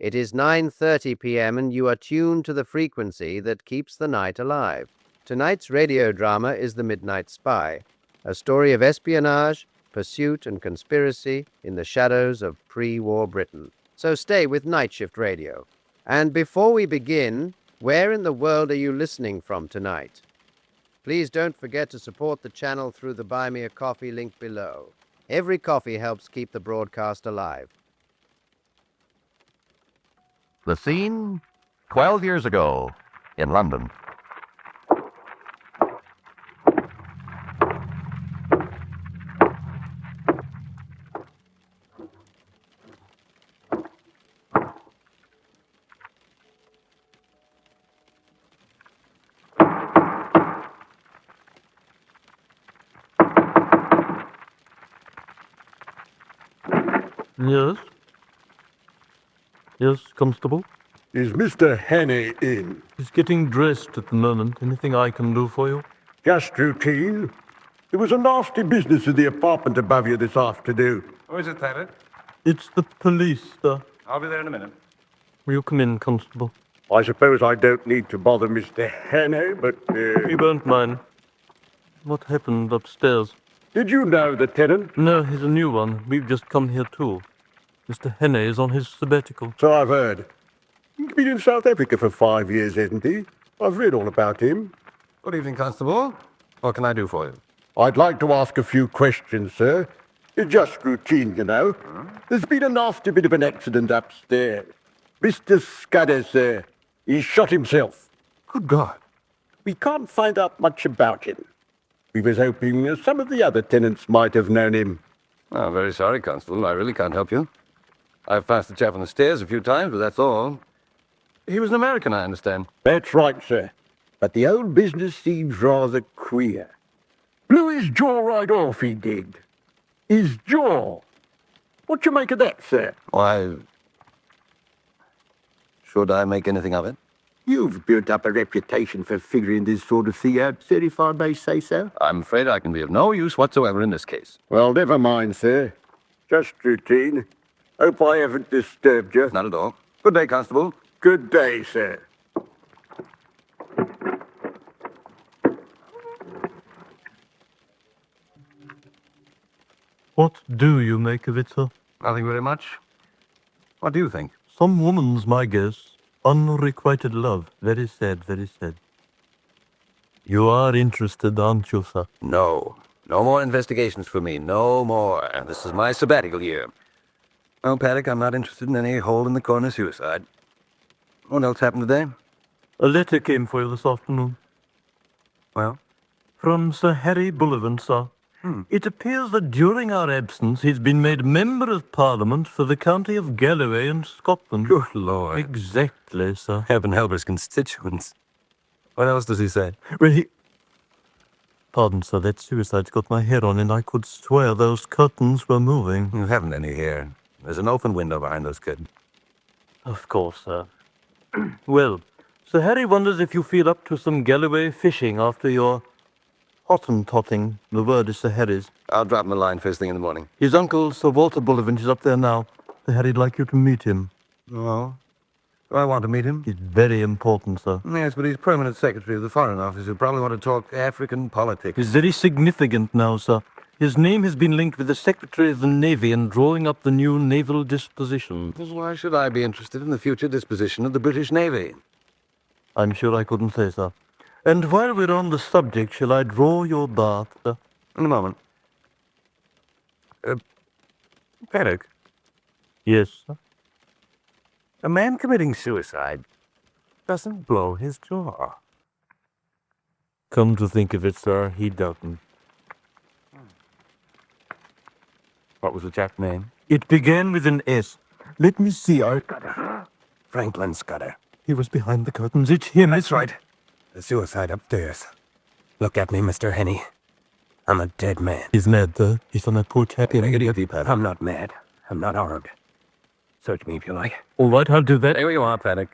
It is 9:30 p.m. and you are tuned to the frequency that keeps the night alive. Tonight's radio drama is The Midnight Spy, a story of espionage, pursuit, and conspiracy in the shadows of pre-war Britain. So stay with Night Shift Radio. And before we begin, where in the world are you listening from tonight? Please don't forget to support the channel through the Buy Me a Coffee link below. Every coffee helps keep the broadcast alive. The scene, 12 years ago, in London. Yes? Yes, Constable? Is Mr. Henney in? He's getting dressed at the moment. Anything I can do for you? Just routine. There was a nasty business in the apartment above you this afternoon. Who is it, Taylor? It's the police, sir. I'll be there in a minute. Will you come in, Constable? I suppose I don't need to bother Mr. Henney, but... You won't mind. What happened upstairs? Did you know the tenant? No, he's a new one. We've just come here too. Mr. Henney is on his sabbatical. So I've heard. He's been in South Africa for 5 years, hasn't he? I've read all about him. Good evening, Constable. What can I do for you? I'd like to ask a few questions, sir. It's just routine, you know. There's been a nasty bit of an accident upstairs. Mr. Scudder, sir. He shot himself. Good God. We can't find out much about him. We was hoping some of the other tenants might have known him. Oh, very sorry, Constable. I really can't help you. I've passed the chap on the stairs a few times, but that's all. He was an American, I understand. That's right, sir. But the old business seems rather queer. Blew his jaw right off, he did. His jaw. What you make of that, sir? Why... Should I make anything of it? You've built up a reputation for figuring this sort of thing out, sir, if I may say so. I'm afraid I can be of no use whatsoever in this case. Well, never mind, sir. Just routine. Hope I haven't disturbed you. Not at all. Good day, Constable. Good day, sir. What do you make of it, sir? Nothing very much. What do you think? Some woman's my guess. Unrequited love. Very sad, very sad. You are interested, aren't you, sir? No. No more investigations for me. No more. This is my sabbatical year. Well, Paddock, I'm not interested in any hole-in-the-corner suicide. What else happened today? A letter came for you this afternoon. Well? From Sir Harry Bullivant, sir. It appears that during our absence he's been made Member of Parliament for the county of Galloway in Scotland. Good Lord. Exactly, sir. Heaven help his constituents. What else does he say? Well, Pardon, sir, that suicide's got my hair on, and I could swear those curtains were moving. You haven't any here. There's an open window behind those curtains. Of course, sir. Well, Sir Harry wonders if you feel up to some Galloway fishing after your Hottentotting. The word is Sir Harry's. I'll drop him a line first thing in the morning. His uncle, Sir Walter Bullivant, is up there now. Sir Harry'd like you to meet him. Oh? Do I want to meet him? He's very important, sir. Yes, but he's permanent secretary of the Foreign Office. He'll probably want to talk African politics. He's very significant now, sir. His name has been linked with the Secretary of the Navy in drawing up the new naval disposition. Well, why should I be interested in the future disposition of the British Navy? I'm sure I couldn't say, sir. And while we're on the subject, shall I draw your bath, sir? In a moment. Paddock, Yes, sir. a man committing suicide doesn't blow his jaw. Come to think of it, sir, he doesn't. What was the chap's name? It began with an S. Let me see, Franklin Scudder. He was behind the curtains. It's him. That's right. The suicide upstairs. Look at me, Mr. Henney. I'm a dead man. He's mad, sir. He's on that poor chap here. I'm not mad. I'm not armed. Search me if you like. All right, I'll do that. There you are, Paddock.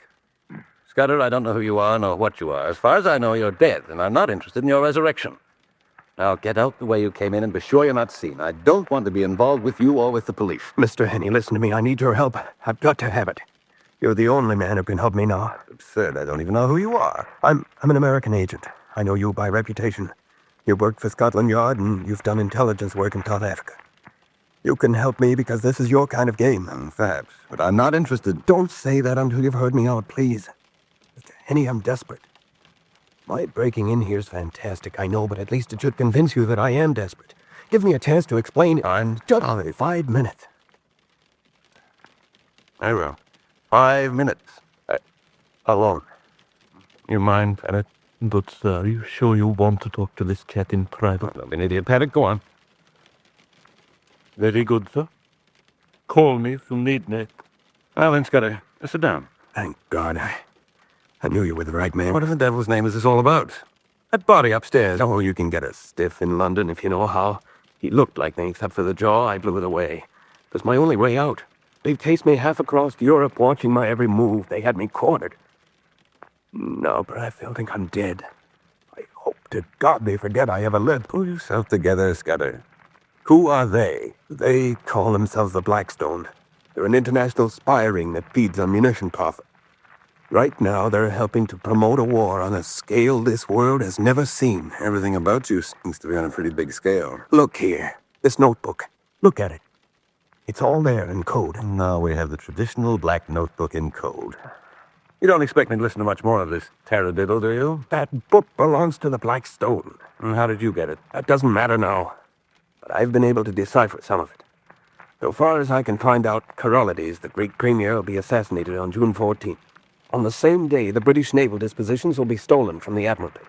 Scudder, I don't know who you are nor what you are. As far as I know, you're dead, and I'm not interested in your resurrection. Now get out the way you came in and be sure you're not seen. I don't want to be involved with you or with the police. Mr. Henney, listen to me. I need your help. I've got to have it. You're the only man who can help me now. Absurd. I don't even know who you are. I'm an American agent. I know you by reputation. You worked for Scotland Yard and you've done intelligence work in South Africa. You can help me because this is your kind of game. Perhaps, but I'm not interested. Don't say that until you've heard me out, please. Mr. Henny, I'm desperate. My breaking in here's fantastic, I know, but at least it should convince you that I am desperate. Give me a chance to explain. I'm just 5 minutes. I will. 5 minutes. Alone. You mind, Paddock? But, are you sure you want to talk to this cat in private? Don't be an idiot, Paddock. Go on. Very good, sir. Call me if you need me. Well, then, Scudder, sit down. Thank God. I knew you were the right man. What in the devil's name is this all about? That body upstairs. Oh, you can get a stiff in London if you know how. He looked like me, except for the jaw. I blew it away. It was my only way out. They've chased me half across Europe, watching my every move. They had me cornered. No, but I still think I'm dead. I hope to God they forget I ever lived. Pull yourself together, Scudder. Who are they? They call themselves the Blackstone. They're an international spy ring that feeds on munition profit. Right now, they're helping to promote a war on a scale this world has never seen. Everything about you seems to be on a pretty big scale. Look here. This notebook. Look at it. It's all there in code. Now we have the traditional black notebook in code. You don't expect me to listen to much more of this taradiddle, do you? That book belongs to the Blackstone. And how did you get it? That doesn't matter now. But I've been able to decipher some of it. So far as I can find out, Carolides, the Greek premier, will be assassinated on June 14th. On the same day, the British naval dispositions will be stolen from the Admiralty.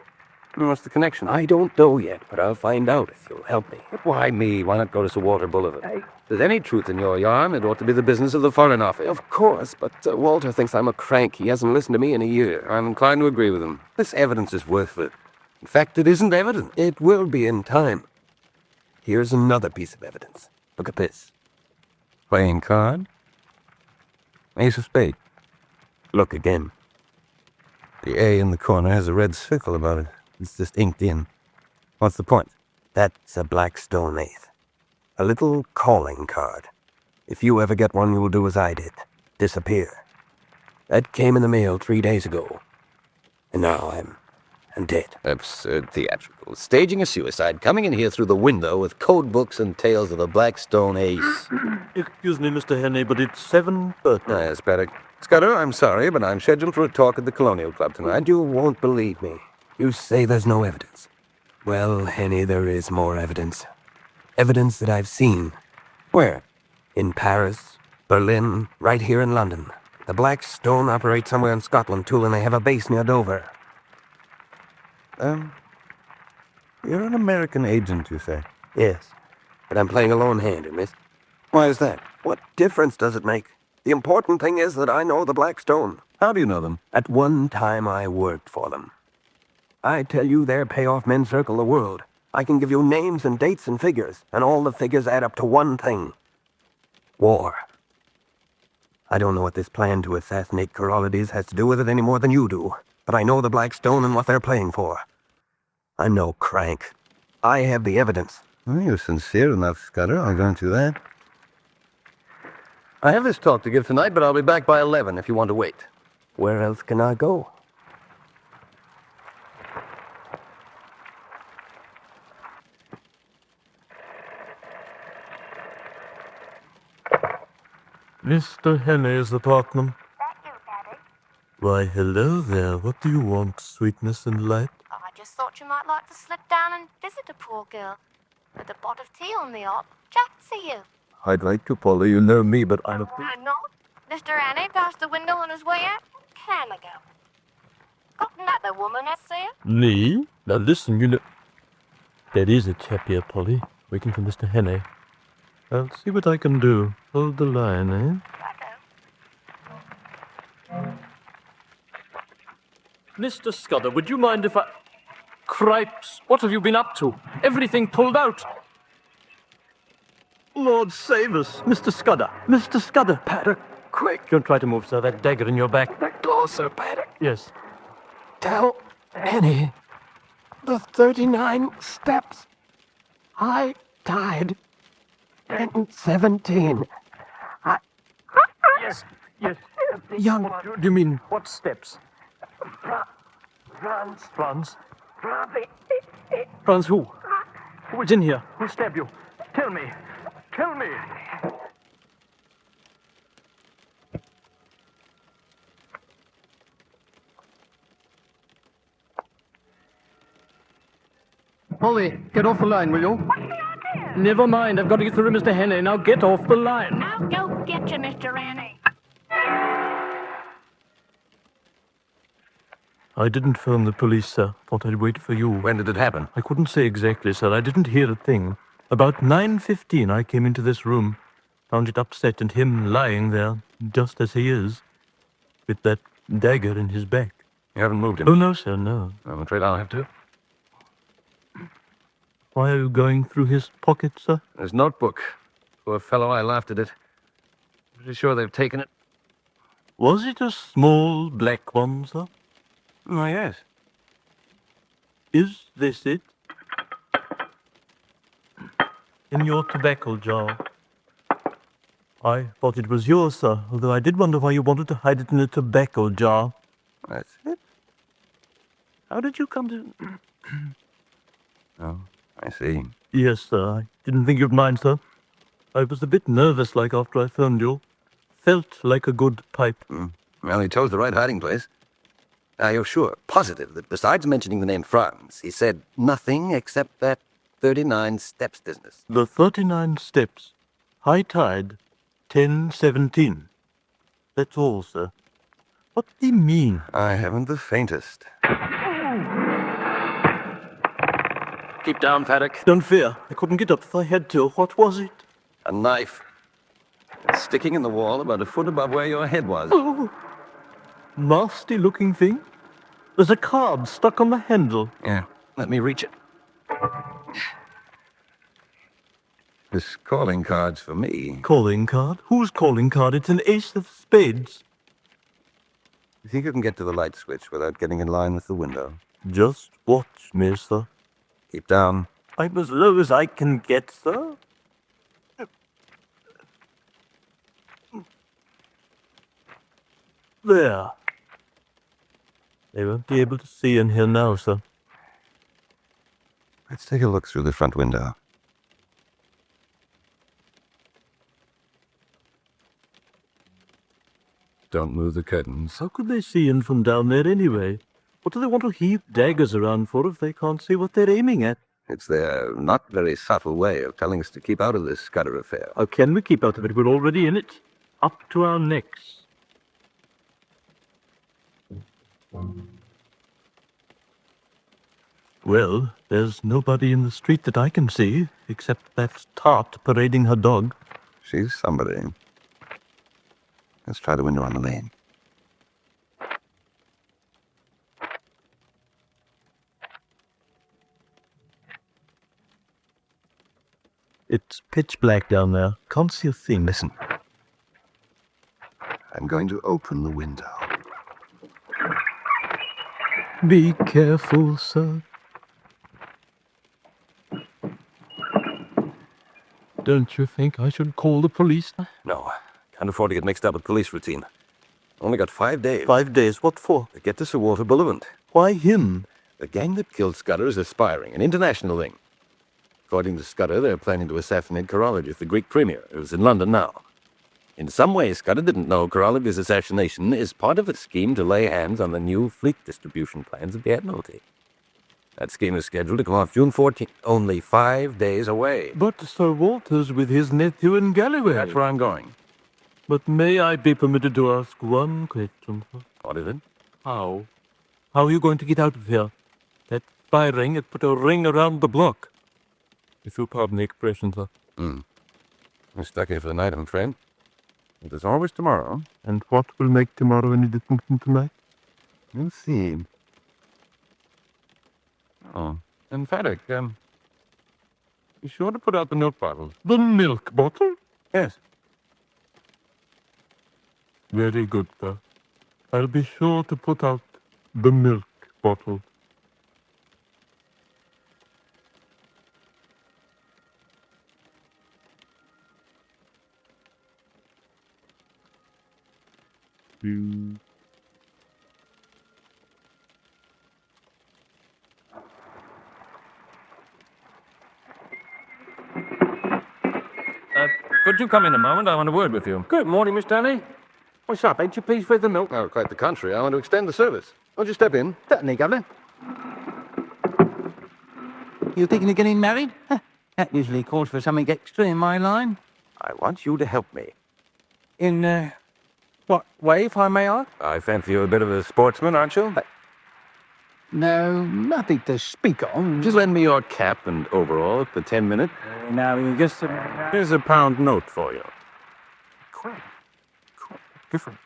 What's the connection? I don't know yet, but I'll find out if you'll help me. But why me? Why not go to Sir Walter Boulevard? If there's any truth in your yarn, it ought to be the business of the Foreign Office. Of course, but Walter thinks I'm a crank. He hasn't listened to me in a year. I'm inclined to agree with him. This evidence is worthless. In fact, it isn't evidence. It will be in time. Here's another piece of evidence. Look at this. Playing card? Ace of spades. Look again. The A in the corner has a red circle about it. It's just inked in. What's the point? That's a Blackstone eighth. A little calling card. If you ever get one, you will do as I did. Disappear. That came in the mail 3 days ago. And now I'm dead. Absurd theatrical. Staging a suicide, coming in here through the window with code books and tales of the Blackstone ace. Excuse me, Mr. Henny, but it's 7:30. Yes, Paddock. Scudder, I'm sorry, but I'm scheduled for a talk at the Colonial Club tonight. You won't believe me. You say there's no evidence. Well, Henny, there is more evidence. Evidence that I've seen. Where? In Paris, Berlin, right here in London. The Blackstone operate somewhere in Scotland, too, and they have a base near Dover. You're an American agent, you say? Yes, but I'm playing a lone-handed, miss. Why is that? What difference does it make? The important thing is that I know the Blackstone. How do you know them? At one time, I worked for them. I tell you, their payoff men circle the world. I can give you names and dates and figures, and all the figures add up to one thing. War. I don't know what this plan to assassinate Carolides has to do with it any more than you do, but I know the Blackstone and what they're playing for. I'm no crank. I have the evidence. Well, you're sincere enough, Scudder. I'll grant you that. I have this talk to give tonight, but I'll be back by 11 if you want to wait. Where else can I go? Mr. Henny is the partner. That you, Daddy? Why, hello there. What do you want, sweetness and light? Oh, I just thought you might like to slip down and visit a poor girl. With a pot of tea on the hop. Jack, see you. I'd like to, Polly. You know me, but I'm a... Why not? Mr. Annie passed the window on his way out. Can I go? Got another woman, I see her. Me? Now listen, you know... There is a chap here, Polly, waiting for Mr. Henny. I'll see what I can do. Hold the line, eh? Righto. Mr. Scudder, would you mind if I... Cripes, what have you been up to? Everything pulled out. Lord save us. Mr. Scudder. Mr. Scudder. Paddock, quick. Don't try to move, sir. That dagger in your back. Closer, Paddock. Yes. Tell Annie the 39 steps. I died in 17. Yes. Young, do you mean... What steps? Franz. Franz? Franz. Franz who? Who is in here? Who stabbed you? Tell me. Tell me. Polly, get off the line, will you? Never mind, I've got to get through to Mr. Henney. Now get off the line. I'll go get you, Mr. Annie. I didn't phone the police, sir. Thought I'd wait for you. When did it happen? I couldn't say exactly, sir. I didn't hear a thing. About 9:15, I came into this room, found it upset and him lying there, just as he is, with that dagger in his back. You haven't moved him? Oh, no, sir, no. I'm afraid I'll have to. Why are you going through his pocket, sir? His notebook. Poor fellow, I laughed at it. Pretty sure they've taken it. Was it a small black one, sir? Oh, yes. Is this it? In your tobacco jar. I thought it was yours, sir, although I did wonder why you wanted to hide it in a tobacco jar. That's it? How did you come to... Oh, I see. Yes, sir. I didn't think you'd mind, sir. I was a bit nervous-like after I phoned you. Felt like a good pipe. Well, he chose the right hiding place. Are you sure, positive, that besides mentioning the name Franz, he said nothing except that 39 steps business? The 39 steps. High tide. 10:17. That's all, sir. What do you mean? I haven't the faintest. Keep down, Paddock. Don't fear. I couldn't get up if I had to. What was it? A knife. Sticking in the wall about a foot above where your head was. Oh, nasty-looking thing. There's a card stuck on the handle. Yeah, let me reach it. This calling card's for me. Calling card? Whose calling card? It's an ace of spades. You think you can get to the light switch without getting in line with the window? Just watch me, sir. Keep down. I'm as low as I can get, sir. There. They won't be able to see in here now, sir. Let's take a look through the front window. Don't move the curtains. How could they see in from down there anyway? What do they want to heave daggers around for if they can't see what they're aiming at? It's their not very subtle way of telling us to keep out of this Scudder affair. How can we keep out of it? We're already in it. Up to our necks. Well, there's nobody in the street that I can see, except that tart parading her dog. She's somebody. Let's try the window on the lane. It's pitch black down there. Can't see a thing. Listen. I'm going to open the window. Be careful, sir. Don't you think I should call the police? No, can't afford to get mixed up with police routine. Only got 5 days. 5 days? What for? To get to Sir Walter Bullivant. Why him? The gang that killed Scudder is aspiring, an international thing. According to Scudder, they're planning to assassinate Korolev, the Greek premier, who's in London now. In some way, Scudder didn't know Korolev's assassination is part of a scheme to lay hands on the new fleet distribution plans of the Admiralty. That scheme is scheduled to come off June 14th, only 5 days away. But Sir Walter's with his nephew in Galloway. That's where I'm going. But may I be permitted to ask one question, sir? What is it? How? How are you going to get out of here? That firing had put a ring around the block. If you pardon the expression, sir. We're stuck here for the night, I'm afraid. But there's always tomorrow. And what will make tomorrow any different from tonight? We'll see. Oh, and Paddock, be sure to put out the milk bottles. The milk bottle? Yes. Very good, sir. I'll be sure to put out the milk bottle. Could you come in a moment? I want a word with you. Good morning, Miss Danny. What's up? Ain't you pleased with the milk? Oh, quite the contrary. I want to extend the service. Won't you step in? Certainly, Governor. You thinking of getting married? Huh, that usually calls for something extra in my line. I want you to help me. In, what way, if I may ask? I fancy you're a bit of a sportsman, aren't you? No, nothing to speak of. Just lend me your cap and overall for 10 minutes. Now, you just... Here's a £1 note for you. Cool. Different.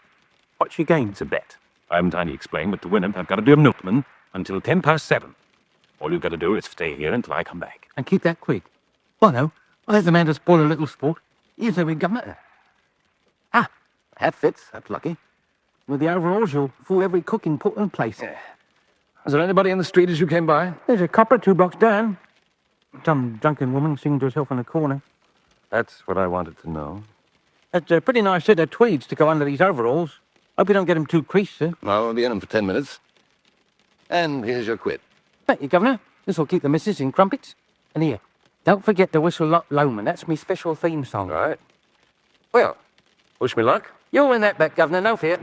What's your game to bet? I haven't time to explain, but to win it, I've got to do a milkman until 7:10. All you've got to do is stay here until I come back. And keep that quick. Well, no, I the man to spoil a little sport. You say we governor. Ah, that fits. That's lucky. With the overalls, you'll fool every cook in Portland Place. Is there anybody in the street as you came by? There's a copper 2 blocks down. Some drunken woman singing to herself in the corner. That's what I wanted to know. That's a pretty nice set of tweeds to go under these overalls. Hope you don't get them too creased, sir. I'll be in them for 10 minutes. And here's your quid. Thank you, Governor. This'll keep the missus in crumpets. And here, don't forget to whistle Loch Lomond. That's me special theme song. All right. Well, wish me luck. You'll win that bet, Governor, no fear.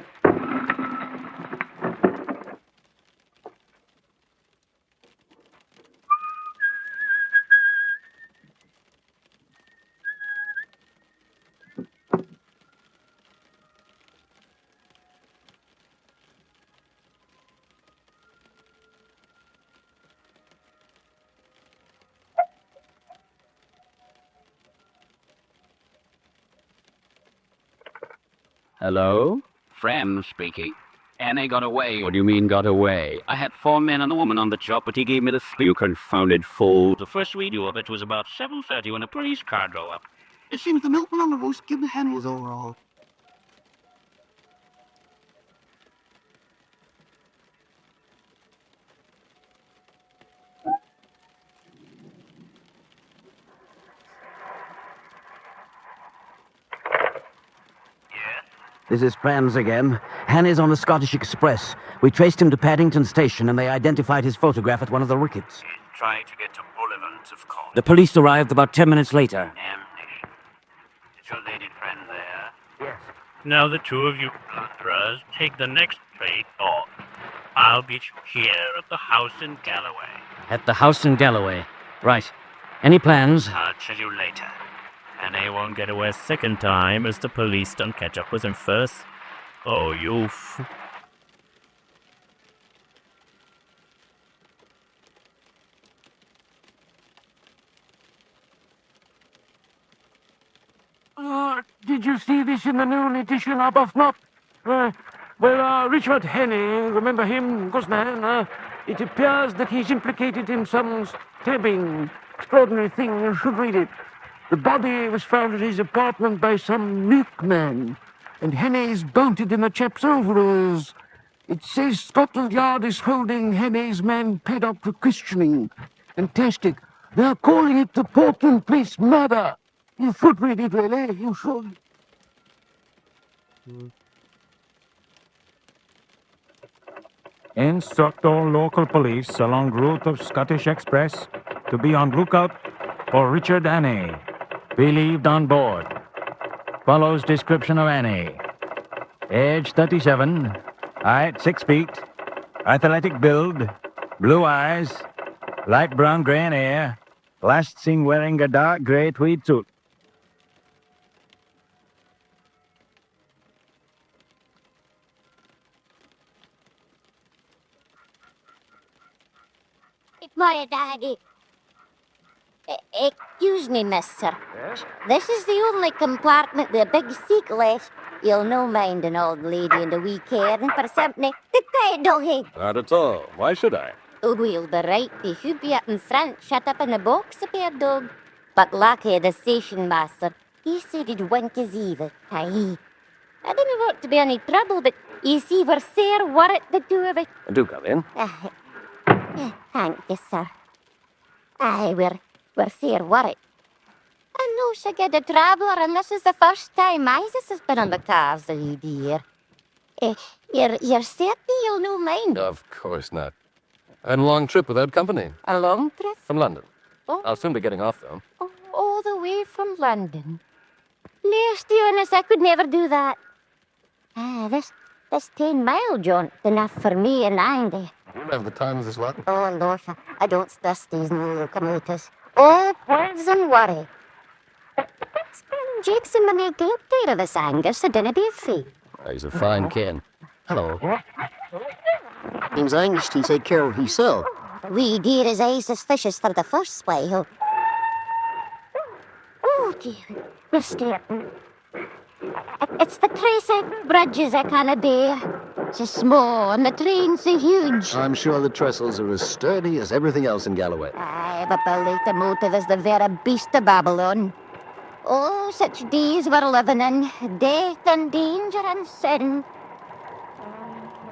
Hello? Fram speaking. Annie got away. What do you mean got away? I had 4 men and a woman on the job, but he gave me the spiel. You confounded fool. The first we knew of it was about 7:30 when a police car drove up. It seems the milkman on the roast give the handles overall. This is Prams again. Hannah's on the Scottish Express. We traced him to Paddington Station and they identified his photograph at one of the wickets. Trying to get to Boulevard, of course. The police arrived about 10 minutes later. Damnation. Is your lady friend there? Yes. Now the two of you blunderers take the next train north. I'll meet you here at the house in Galloway. At the house in Galloway. Right. Any plans? I'll tell you later. And he won't get away a second time as the police don't catch up with him first. Oh, you fool. Did you see this in the noon edition of Not? Richard Henney, remember him, Guzman? It appears that he's implicated in some stabbing, extraordinary thing. You should read it. The body was found at his apartment by some milkman, and Henney's bolted in the chap's overalls. It says Scotland Yard is holding Henney's man ped up for questioning. Fantastic. They're calling it the Portland Place murder. You should read it, really. You should. Instruct all local police along route of Scottish Express to be on lookout for Richard Annie, believed on board. Follows description of Annie. Age 37, height 6 feet, athletic build, blue eyes, light brown grey hair, last seen wearing a dark grey tweed suit. It's my daddy. Excuse me, mister. Yes? This is the only compartment with a big seat left. You'll no mind an old lady and a wee caring for something to pet doggy. Not at all. Why should I? Oh, we'll be right. He should be up in front, shut up in a box, a pair dog. But lucky the station master, he said he'd wink his evil. Aye. I didn't want to be any trouble, but you see, we're sair worried, the two of us. Do come in. Thank you, sir. Aye, we're sair worried. I know she get a traveller, and this is the first time Isis has been on the cars, the dear. You're certain you'll no mind? Of course not. I had a long trip without company. A long trip? From London. Oh, I'll soon be getting off, though. all the way from London. No, Stephenus, I could never do that. This 10-mile jaunt enough for me and Andy. You'll have the time of this lot. Oh, Lord, I don't stress these new locomotives. Oh, poison worry. Jackson when they get there of this Angus, so dinna be afraid. He's a fine can. Hello. Seems Angus to take care of himself. We dear as eyes suspicious for the first while. Oh, dear, we're starting. It's the Tracy bridges I canna bear. So small and the trains so huge. I'm sure the trestles are as sturdy as everything else in Galloway. Aye, but the locomotive is the very beast of Babylon. Oh, such days we're living in. Death and danger and sin.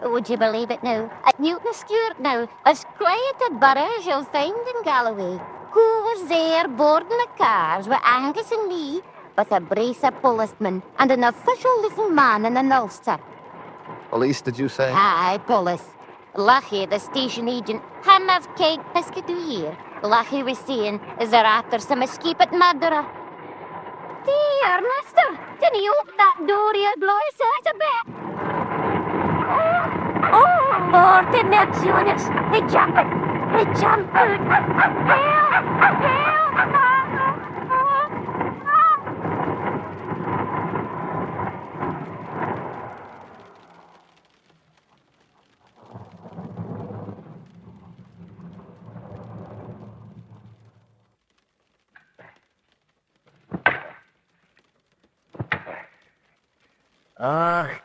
Would you believe it now? At Newton Stewart now, as quiet a borough as you'll find in Galloway. Who was there boarding the cars with Angus and me, with a brace of policemen and an official-looking man in an ulster? Police, did you say? Aye, police. Lucky, the station agent, him of keg biscuit to here. Lucky was saying, is they're after some escaped murderer. Dear, mister, can you open that door here, blow us out a bit? Oh, Lord, the next units, they jumping.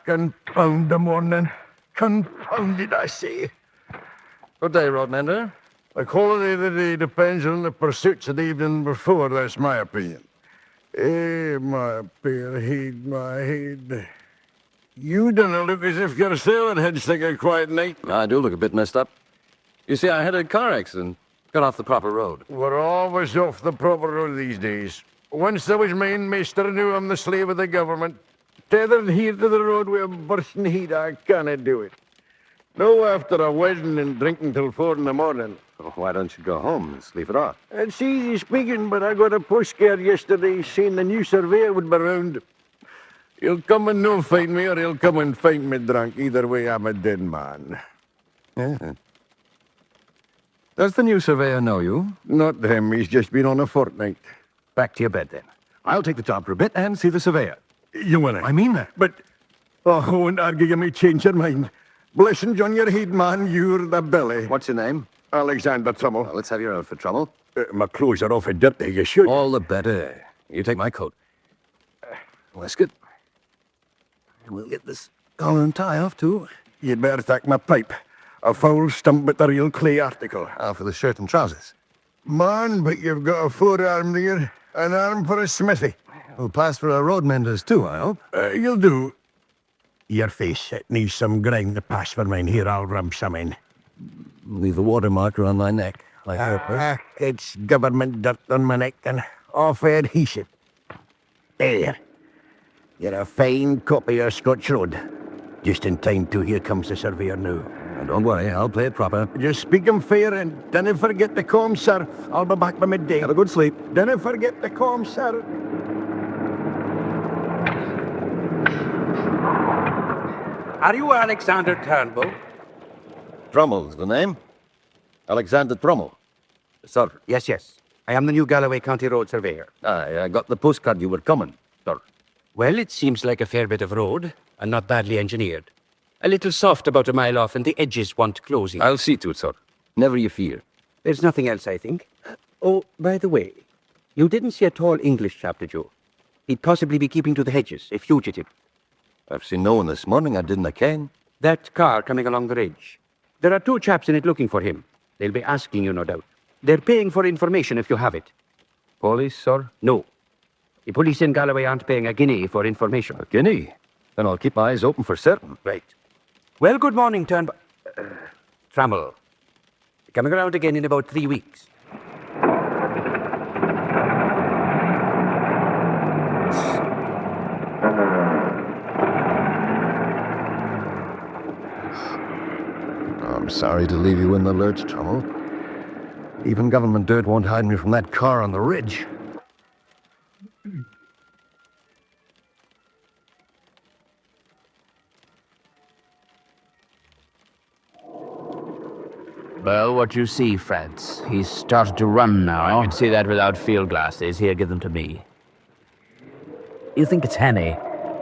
Confound the morning. Confound it, I say. Good day, Roadmender. The quality of the day depends on the pursuits of the evening before, that's my opinion. My bare head, my head. You don't look as if you're sailing head sick a quiet night. I do look a bit messed up. You see, I had a car accident. Got off the proper road. We're always off the proper road these days. Once I was mainmaster, knew I'm the slave of the government. Tethered here to the road with a bursting heat, I can't do it. No after a wedding and drinking till 4 in the morning. Oh, why don't you go home and sleep it off? It's easy speaking, but I got a postcard yesterday saying the new surveyor would be round. He'll come and no find me, or he'll come and find me drunk. Either way, I'm a dead man. Yeah. Does the new surveyor know you? Not him, he's just been on a fortnight. Back to your bed, then. I'll take the job for a bit and see the surveyor. You want it? I mean that. But, I won't argue you may change your mind. Blessings on your head, man, you're the belly. What's your name? Alexander Trummel. Well, let's have your outfit, Trummel. My clothes are awful dirty, you should. All the better. You take my coat. Waistcoat. We'll get this collar and tie off, too. You'd better take my pipe. A foul stump with a real clay article. For the shirt and trousers. Man, but you've got a forearm there. An arm for a smithy. We'll pass for a roadmender's, too, I hope. You'll do. Your face, it needs some grime to pass for mine. Here, I'll rub some in. Leave a water marker on my neck, like purpose. It's government dirt on my neck and off adhesive. There. You're a fine copy of Scotch Road. Just in time, too. Here comes the surveyor now. Don't worry, I'll play it proper. Just speak 'em fair and don't forget the comb, sir. I'll be back by midday. Have a good sleep. Don't forget the comb, sir. Are you Alexander Turnbull? Trummel's the name. Alexander Trummel. Sir. Yes. I am the new Galloway County Road Surveyor. I got the postcard you were coming, sir. Well, it seems like a fair bit of road, and not badly engineered. A little soft about a mile off, and the edges want closing. I'll see to it, sir. Never you fear. There's nothing else, I think. Oh, by the way, you didn't see a tall English chap, did you? He'd possibly be keeping to the hedges, a fugitive. I've seen no one this morning. I didn't ken. That car coming along the ridge. There are 2 chaps in it looking for him. They'll be asking you, no doubt. They're paying for information if you have it. Police, sir? No. The police in Galloway aren't paying a guinea for information. A guinea? Then I'll keep my eyes open for certain. Right. Well, good morning, Trummel. Coming around again in about 3 weeks. Sorry to leave you in the lurch, Trouble. Even government dirt won't hide me from that car on the ridge. Well, what you see, France? He's started to run now. I can see that without field glasses. Here, give them to me. You think it's Henny?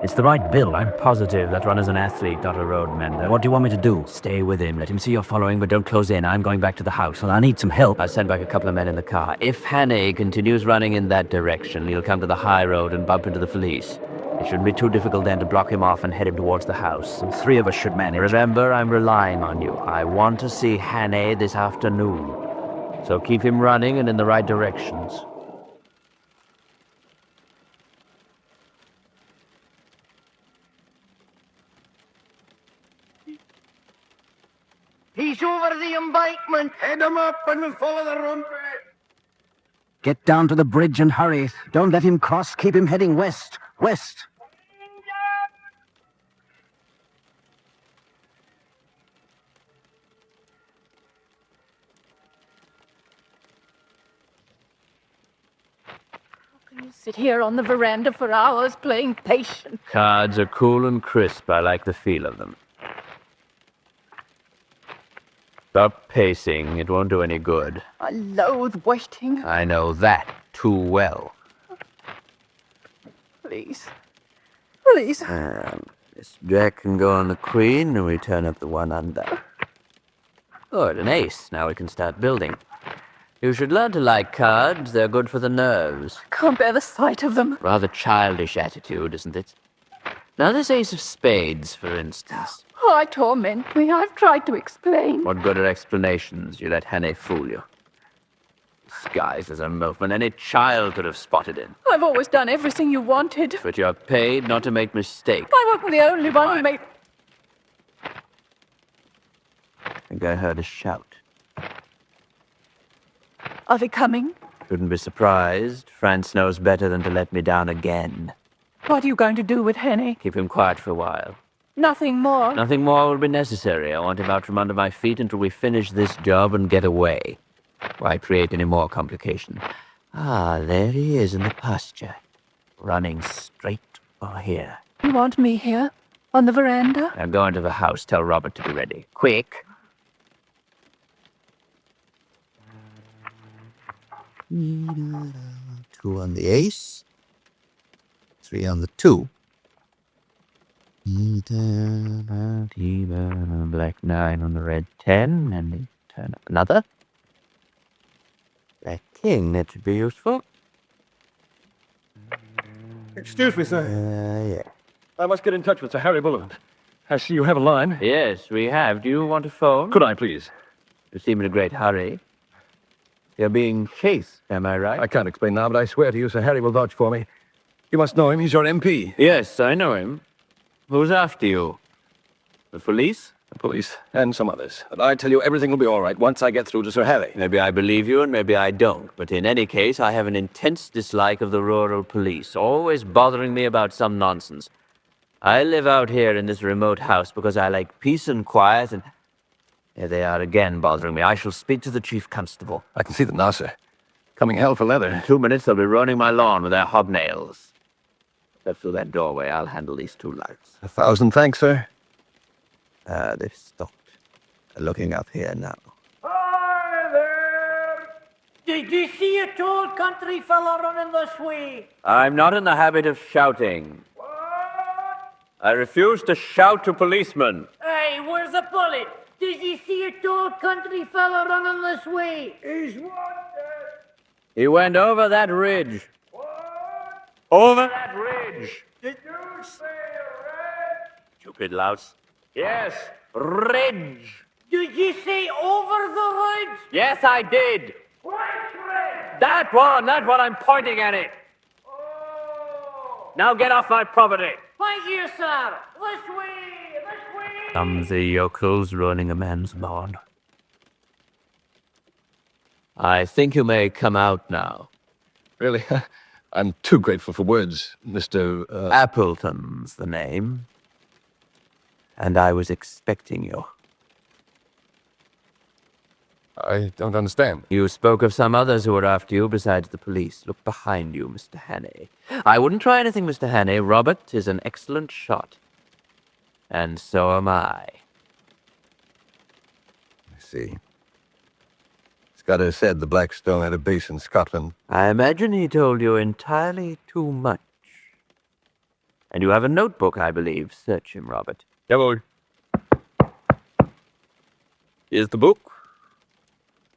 It's the right bill. I'm positive that runner's an athlete, not a road mender. What do you want me to do? Stay with him. Let him see you're following, but don't close in. I'm going back to the house. Well, I need some help. I'll send back a couple of men in the car. If Hannay continues running in that direction, he'll come to the high road and bump into the police. It shouldn't be too difficult then to block him off and head him towards the house. The three of us should manage. Remember, I'm relying on you. I want to see Hannay this afternoon. So keep him running and in the right directions. He's over the embankment. Head him up and we'll follow the rumpet. Get down to the bridge and hurry. Don't let him cross. Keep him heading west. West. You sit here on the veranda for hours playing patient. Cards are cool and crisp. I like the feel of them. Stop pacing. It won't do any good. I loathe waiting. I know that too well. Please. Please. This jack can go on the queen, and we turn up the one under. Good, an ace. Now we can start building. You should learn to like cards. They're good for the nerves. Can't bear the sight of them. Rather childish attitude, isn't it? Now this ace of spades, for instance. Oh, I torment me. I've tried to explain. What good are explanations? You let Hannay fool you. Disguised as a milkman, any child could have spotted it. I've always done everything you wanted. But you're paid not to make mistakes. I wasn't the only one who made... I think I heard a shout. Are they coming? Shouldn't be surprised. France knows better than to let me down again. What are you going to do with Henny? Keep him quiet for a while. Nothing more? Nothing more will be necessary. I want him out from under my feet until we finish this job and get away. Why create any more complication? Ah, there he is in the pasture. Running straight for here. You want me here? On the veranda? Now go into the house. Tell Robert to be ready. Quick. Two on the ace. Three on the two. Black 9 on the red 10, and we turn up another. Black king, that should be useful. Excuse me, sir. Yeah. I must get in touch with Sir Harry Bullivant. I see you have a line. Yes, we have. Do you want to phone? Could I, please? You seem in a great hurry. You're being chased, am I right? I can't explain now, but I swear to you, Sir Harry will vouch for me. You must know him. He's your MP. Yes, I know him. Who's after you? The police? The police and some others. But I tell you, everything will be all right once I get through to Sir Harry. Maybe I believe you and maybe I don't. But in any case, I have an intense dislike of the rural police, always bothering me about some nonsense. I live out here in this remote house because I like peace and quiet, and here they are again bothering me. I shall speak to the chief constable. I can see them now, sir. Coming hell for leather. In 2 minutes, they'll be ruining my lawn with their hobnails. Step through that doorway. I'll handle these two lights. 1,000 thanks, sir. They've stopped. They're looking up here now. Hi there! Did you see a tall country fella running this way? I'm not in the habit of shouting. What? I refuse to shout to policemen. Hey, where's the bullet? Did you see a tall country fella running this way? He's wanted. He went over that ridge. What? Over that ridge. Did you say red? Stupid louse. Yes, ridge. Did you say over the ridge? Yes, I did. Which ridge? That one, I'm pointing at it. Oh. Now get off my property. Thank you, sir. This way, this way. Clumsy yokels ruining a man's lawn. I think you may come out now. Really? I'm too grateful for words, Mr. Appleton's the name. And I was expecting you. I don't understand. You spoke of some others who were after you besides the police. Look behind you, Mr. Hannay. I wouldn't try anything, Mr. Hannay. Robert is an excellent shot. And so am I. I see. Scudder said the Blackstone had a base in Scotland. I imagine he told you entirely too much. And you have a notebook, I believe. Search him, Robert. Jawohl. Here's the book.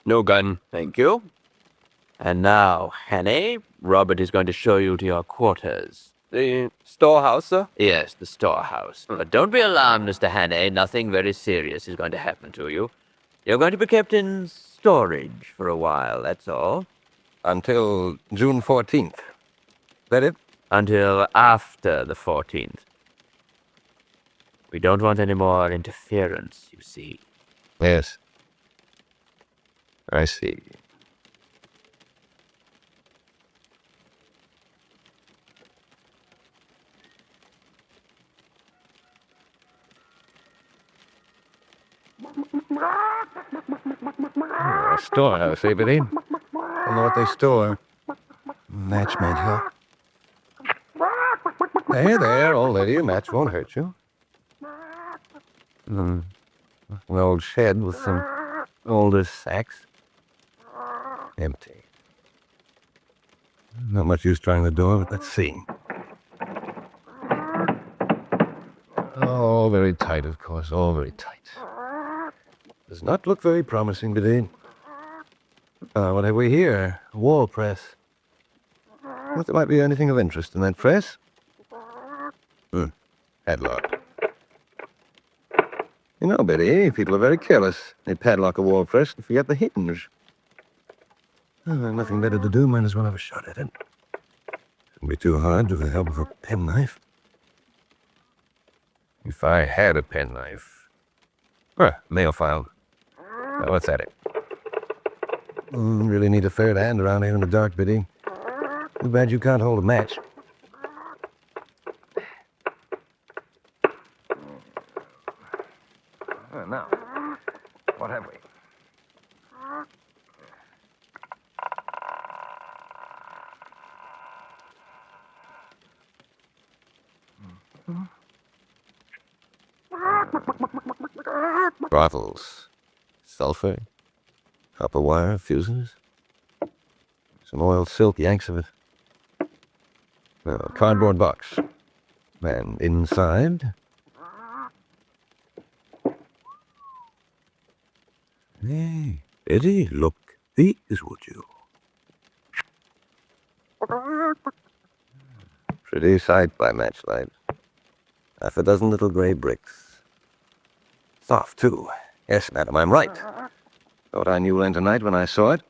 No gun. Thank you. And now, Hannay, Robert is going to show you to your quarters. The storehouse, sir? Yes, the storehouse. But don't be alarmed, Mr. Hannay. Nothing very serious is going to happen to you. You're going to be kept in storage for a while, that's all. Until June 14th. That it? Until after the 14th. We don't want any more interference, you see. Yes. I see. A storehouse, eh, Biddy? Don't know what they store. Match might help. There, old lady. A match won't hurt you. An old shed with some older sacks. Empty. Not much use trying the door, but let's see. All very tight, of course. All very tight. Does not look very promising, Biddy. What have we here? A wall press. Well, there might be anything of interest in that press. Padlock. You know, Biddy, people are very careless. They padlock a wall press and forget the hinge. Nothing better to do, might as well have a shot at it. Shouldn't be too hard with the help of a penknife. If I had a penknife. Mail file. Now, what's at it? Really need a third hand around here in the dark, Biddy. Too bad you can't hold a match. Now, what have we? Bottles. Sulfur. Copper wire, fuses. Some oiled silk yanks of it. A cardboard box. And inside... Hey, Eddie, look these, would you? Pretty sight by matchlight. Half a dozen little gray bricks. Soft, too. Yes, madam, I'm right. Thought I knew then tonight when I saw it.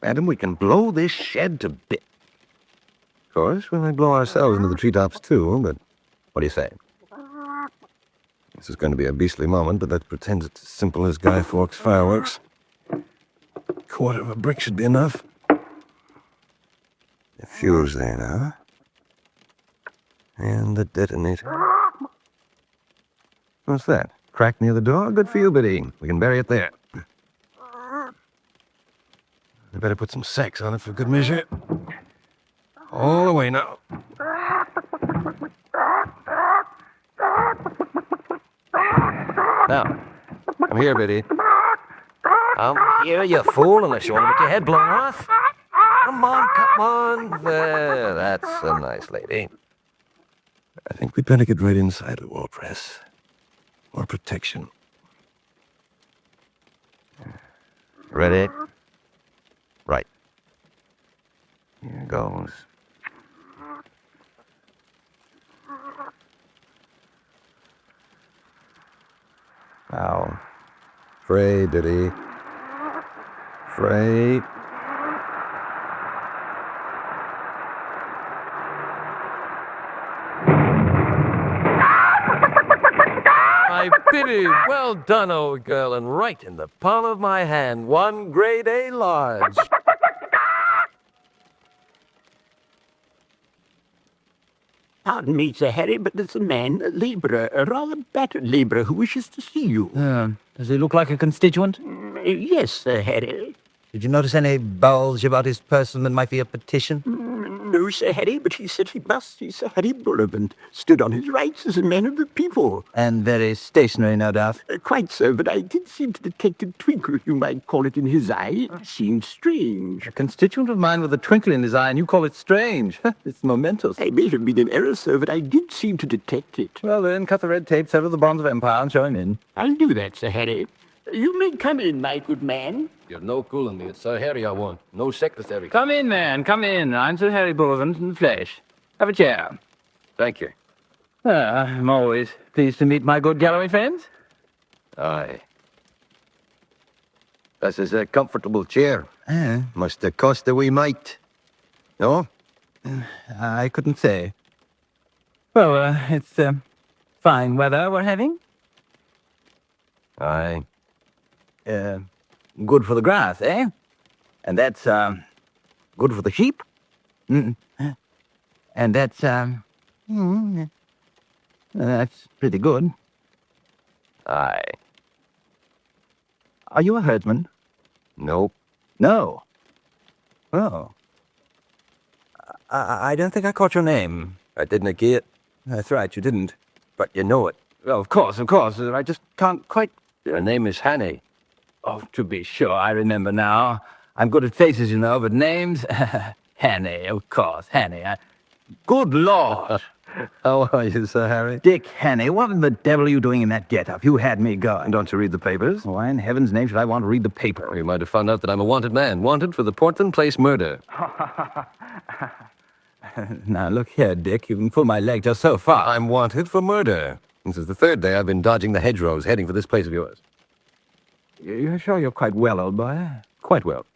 Madam, we can blow this shed to bits. Of course, we might blow ourselves into the treetops, too, but what do you say? This is going to be a beastly moment, but let's pretend it's as simple as Guy Fawkes fireworks. Quarter of a brick should be enough. The fuse there now. And the detonator. What's that? Crack near the door? Good for you, Biddy. We can bury it there. I better put some sacks on it for good measure. All the way now. Now, come here, Biddy. Come here, you fool, unless you want to get your head blown off. Come on. There, that's a nice lady. I think we'd better get right inside the wall press. More protection. Ready? Right. Here goes. Now, fray, Biddy. Fray. My Biddy, well done, old girl, and right in the palm of my hand, one grade A large. Pardon me, Sir Harry, but there's a man, a rather battered labourer, who wishes to see you. Does he look like a constituent? Yes, Sir Harry. Did you notice any bulge about his person that might be a petition? No, Sir Harry, but he said he must see Sir Harry Bullivant stood on his rights as a man of the people. And very stationary, no doubt. Quite so, but I did seem to detect a twinkle, you might call it, in his eye. It seemed strange. A constituent of mine with a twinkle in his eye, and you call it strange. It's momentous. I may have been in error, sir, but I did seem to detect it. Well, then, cut the red tape, sever the bonds of empire, and show him in. I'll do that, Sir Harry. You may come in, my good man. You're no cooling me. It's Sir Harry I want. No secretary. Come in, man, come in. I'm Sir Harry Bullivant in the flesh. Have a chair. Thank you. I'm always pleased to meet my good Galloway friends. Aye. This is a comfortable chair. Must have cost a wee mite. No? I couldn't say. Well, it's fine weather we're having. Aye. Good for the grass, eh? And that's, good for the sheep? And that's, that's pretty good. Aye. Are you a herdsman? Nope. No? Oh. I don't think I caught your name. I didn't get it. That's right, you didn't. But you know it. Well, of course. I just can't quite... Your name is Hannay. Oh, to be sure, I remember now. I'm good at faces, you know, but names... Hannay, of course, Hannay. Good Lord! How are you, Sir Harry? Dick Hannay, what in the devil are you doing in that get-up? You had me going. Don't you read the papers? Why in heaven's name should I want to read the paper? You might have found out that I'm a wanted man. Wanted for the Portland Place murder. Now, look here, Dick. You can pull my leg just so far. I'm wanted for murder. This is the third day I've been dodging the hedgerows, heading for this place of yours. You're sure you're quite well, old boy? Quite well.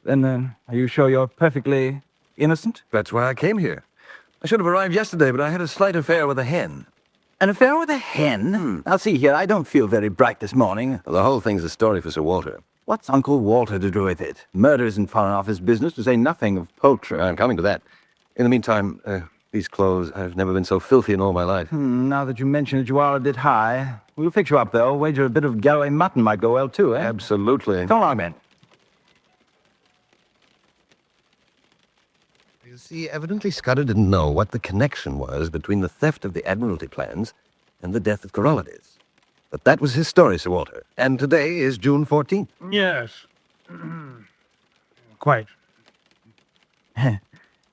Then, are you sure you're perfectly innocent? That's why I came here. I should have arrived yesterday, but I had a slight affair with a hen. An affair with a hen? Now, see here, I don't feel very bright this morning. Well, the whole thing's a story for Sir Walter. What's Uncle Walter to do with it? Murder isn't Foreign Office business, to say nothing of poultry. I'm coming to that. In the meantime, these clothes, I've never been so filthy in all my life. Now that you mention it, you are a bit high. We'll fix you up, though. Wager a bit of Galloway mutton might go well, too, eh? Absolutely. Come along, then. You see, evidently Scudder didn't know what the connection was between the theft of the Admiralty plans and the death of Corollides. But that was his story, Sir Walter. And today is June 14th. Yes. Quite.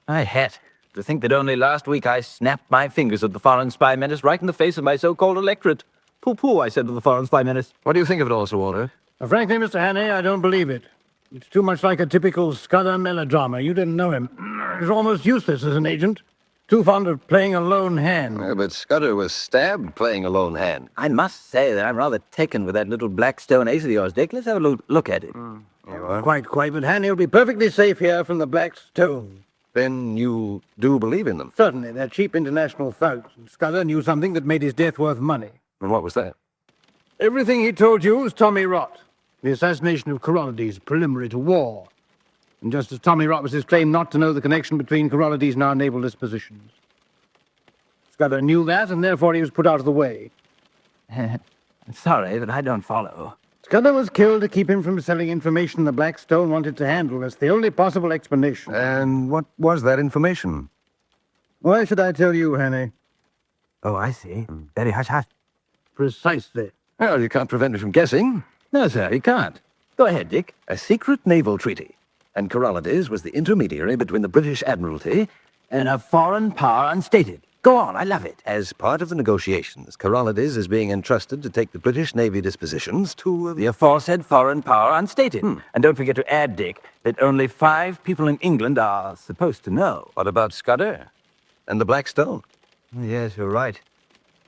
My hat. To think that only last week I snapped my fingers at the foreign spy menace right in the face of my so-called electorate. Pooh-pooh, I said to the foreign spy menace. What do you think of it all, Sir Walter? Frankly, Mr. Hannay, I don't believe it. It's too much like a typical Scudder melodrama. You didn't know him. He's almost useless as an agent. Too fond of playing a lone hand. But Scudder was stabbed playing a lone hand. I must say that I'm rather taken with that little black stone ace of yours, Dick. Let's have a look at it. You are? Quite. But Hannay will be perfectly safe here from the Black Stone. Then you do believe in them? Certainly. They're cheap international thugs. And Scudder knew something that made his death worth money. And what was that? Everything he told you was Tommy Rot. The assassination of Corollides, preliminary to war. And just as Tommy Rot was his claim not to know the connection between Corollides and our naval dispositions. Scudder knew that, and therefore he was put out of the way. Sorry, but I don't follow. Scudder was killed to keep him from selling information the Black Stone wanted to handle. That's the only possible explanation. And what was that information? Why should I tell you, Hannay? Oh, I see. Very hush-hush. Precisely. Well, you can't prevent me from guessing. No, sir, you can't. Go ahead, Dick. A secret naval treaty. And Corollides was the intermediary between the British Admiralty and a foreign power unstated. Go on, I love it. As part of the negotiations, Corollides is being entrusted to take the British Navy dispositions to... the aforesaid foreign power unstated. And don't forget to add, Dick, that only 5 people in England are supposed to know. What about Scudder? And the Black Stone? Yes, you're right.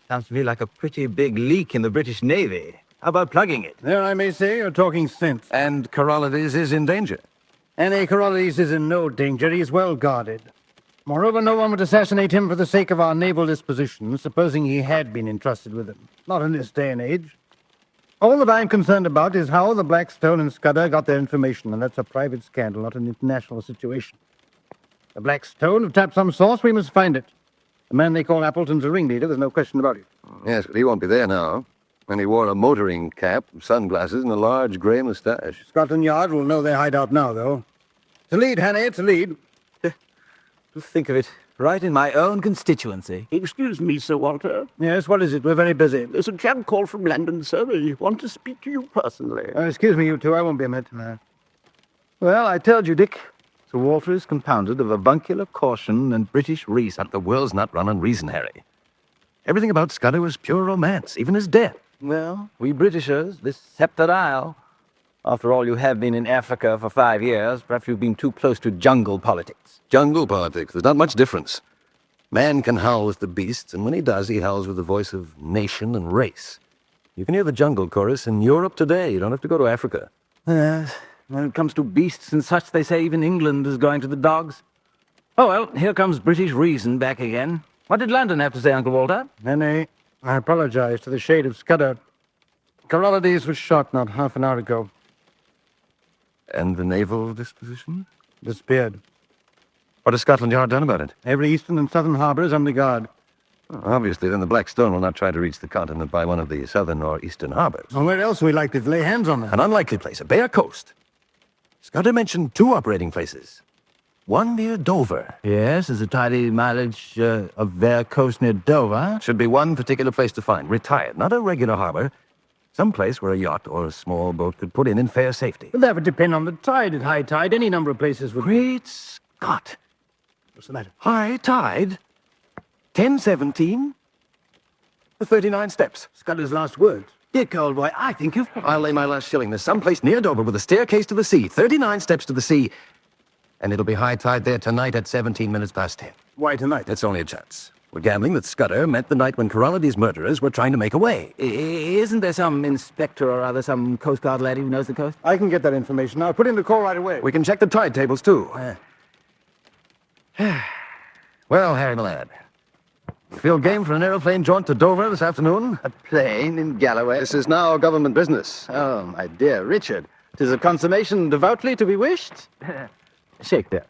Sounds to me like a pretty big leak in the British Navy. How about plugging it? There, I may say, you're talking sense. And Corollides is in danger. N.A. Corollides is in no danger. He's well guarded. Moreover, no one would assassinate him for the sake of our naval dispositions, supposing he had been entrusted with them. Not in this day and age. All that I'm concerned about is how the Black Stone and Scudder got their information, and that's a private scandal, not an international situation. The Black Stone have tapped some source, we must find it. The man they call Appleton's a ringleader, there's no question about it. Yes, but he won't be there now. And he wore a motoring cap, sunglasses, and a large grey moustache. Scotland Yard will know their hideout now, though. It's a lead, Hannay, it's a lead. To think of it, right in my own constituency. Excuse me, Sir Walter. Yes, what is it? We're very busy. There's a chap called from London, sir. They want to speak to you personally. Excuse me, you two. I won't be a minute. No. Well, I told you, Dick. Sir Walter is compounded of avuncular caution and British reason. The world's not run on reason, Harry. Everything about Scudder was pure romance, even his death. Well, we Britishers, this sceptred isle. After all, you have been in Africa for 5 years. Perhaps you've been too close to jungle politics. Jungle politics, there's not much difference. Man can howl with the beasts, and when he does, he howls with the voice of nation and race. You can hear the jungle chorus in Europe today. You don't have to go to Africa. Yes, when it comes to beasts and such, they say even England is going to the dogs. Oh, well, here comes British reason back again. What did London have to say, Uncle Walter? Hannay, I apologize to the shade of Scudder. Corollides was shot not half an hour ago. And the naval disposition? Disappeared. What has Scotland Yard done about it? Every eastern and southern harbour is under guard. Well, obviously, then the Black Stone will not try to reach the continent by one of the southern or eastern harbours. Well, where else would we likely to lay hands on them? An unlikely place, a bare coast. Scudder mentioned 2 operating places. One near Dover. Yes, there's a tidy mileage of their coast near Dover. Should be one particular place to find, retired, not a regular harbour. Some place where a yacht or a small boat could put in fair safety. Well, that would depend on the tide. At high tide, any number of places would... Great Scott! What's the matter? High tide? 10:17? The 39 steps. Scudder's last words. Dick, old boy, I think you've... I'll lay my last shilling. There's some place near Dover with a staircase to the sea. 39 steps to the sea. And it'll be high tide there tonight at 17 minutes past 10. Why tonight? That's only a chance. We're gambling that Scudder met the night when Corollides' murderers were trying to make away. Isn't there some inspector or other, some Coast Guard laddie who knows the coast? I can get that information. I'll put in the call right away. We can check the tide tables, too. Well, Harry, my lad, feel game for an aeroplane jaunt to Dover this afternoon? A plane in Galloway? This is now government business. Oh, my dear Richard, 'tis a consummation devoutly to be wished. Shake that.